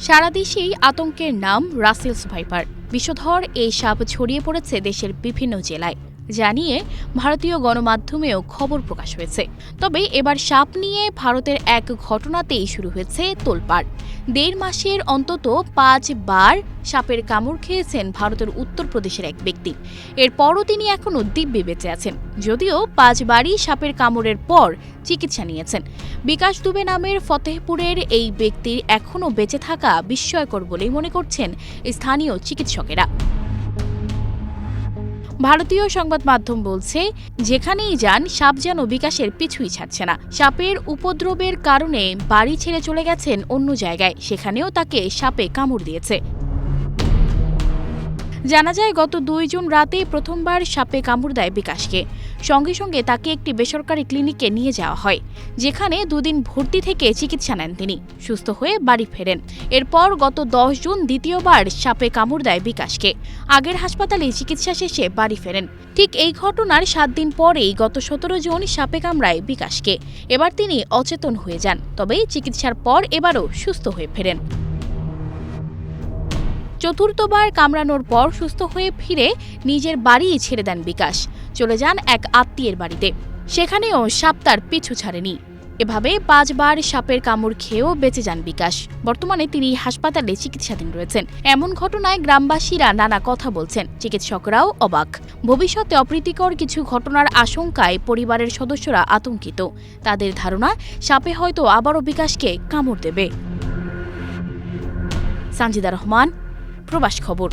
সারা দেশেই আতঙ্কের নাম রাসেলস ভাইপার। বিষধর এই সাপ ছড়িয়ে পড়েছে দেশের বিভিন্ন জেলায়, যা নিয়ে ভারতীয় গণমাধ্যমেও খবর প্রকাশ হয়েছে। তবে এবার সাপ নিয়ে ভারতের এক ঘটনাতেই শুরু হয়েছে তোলপাড়। ১.৫ মাসের অন্তত ৫ বার সাপের কামড় খেয়েছেন ভারতের উত্তরপ্রদেশের এক ব্যক্তি। এরপরও তিনি এখনও দিব্যি বেঁচে আছেন, যদিও ৫ বারই সাপের কামড়ের পর চিকিৎসা নিয়েছেন। বিকাশ দুবে নামের ফতেহপুরের এই ব্যক্তির এখনও বেঁচে থাকা বিস্ময়কর বলেই মনে করছেন স্থানীয় চিকিৎসকেরা। ভারতীয় সংবাদ মাধ্যম বলছে, যেখানেই যান সাপ যেন বিকাশের পিছুই ছাড়ছে না। সাপের উপদ্রবের কারণে বাড়ি ছেড়ে চলে গেছেন অন্য জায়গায়, সেখানেও তাকে সাপে কামড় দিয়েছে। জানা যায়, গত ২ জুন রাতে প্রথমবার সাপে কামড় দেয় বিকাশকে। সঙ্গে সঙ্গে তাকে একটি বেসরকারি ক্লিনিকে নিয়ে যাওয়া হয়, যেখানে ২ দিন ভর্তি থেকে চিকিৎসা নেন তিনি। সুস্থ হয়ে বাড়ি ফেরেন। এরপর গত ১০ জুন দ্বিতীয়বার সাপে কামড় দেয় বিকাশকে। আগের হাসপাতালে চিকিৎসা শেষে বাড়ি ফেরেন। ঠিক এই ঘটনার ৭ দিন পরেই গত ১৭ জুন সাপে কামড়ায় বিকাশকে। এবার তিনি অচেতন হয়ে যান, তবে চিকিৎসার পর এবারও সুস্থ হয়ে ফেরেন। চতুর্থবার কামড়ানোর পর সুস্থ হয়ে ফিরে নিজের বাড়ি ছেড়ে দেন বিকাশ। চলে যান এক আত্মীয়ের বাড়িতে। সেখানেও সাপ তার পিছু ছাড়েনি। এভাবে ৫ বার সাপের কামড় খেয়েও বেঁচে যান বিকাশ। বর্তমানে তিনি হাসপাতালে চিকিৎসাধীন রয়েছেন। এমন ঘটনায় গ্রামবাসীরা নানা কথা বলছেন, চিকিৎসকরাও অবাক। ভবিষ্যতে অপ্রীতিকর কিছু ঘটনার আশঙ্কায় পরিবারের সদস্যরা আতঙ্কিত। তাদের ধারণা, সাপে হয়তো আবারও বিকাশকে কামড় দেবে। সানজিদা রহমান, প্রবাস খবর।